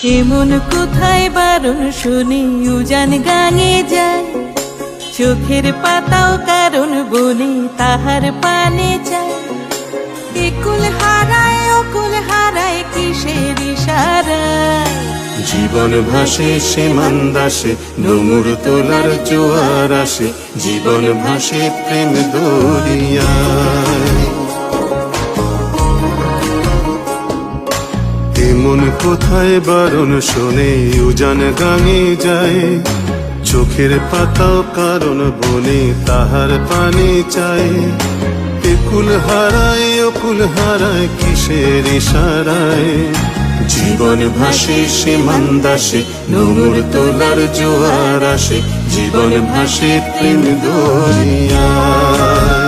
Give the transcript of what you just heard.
এমন কোথায় বারণ শুনি উজান গাঙে যায়, চোখের পাতাও কারণ বনে তাহার পানে চায়। একুল হারায় অকুল হারায় কিসের ইশারায়, জীবন ভাসে সে মান্দাসে ডুমুর তোলার জোয়ার আসে, জীবন ভাসে প্রেম দরিয়ায়। এমন কোথায় বারণ শোনে উজান গাঙে যায়, চোখের পাতাও কারণ বনে তাহার পানে চায়। একুল হারায় অকুল হারায় কিসের ইশারায়, জীবন ভাসে সে মান্দাসে ডুমুর তোলার জোয়ার আসে, জীবন ভাসে প্রেম দরিয়ায়।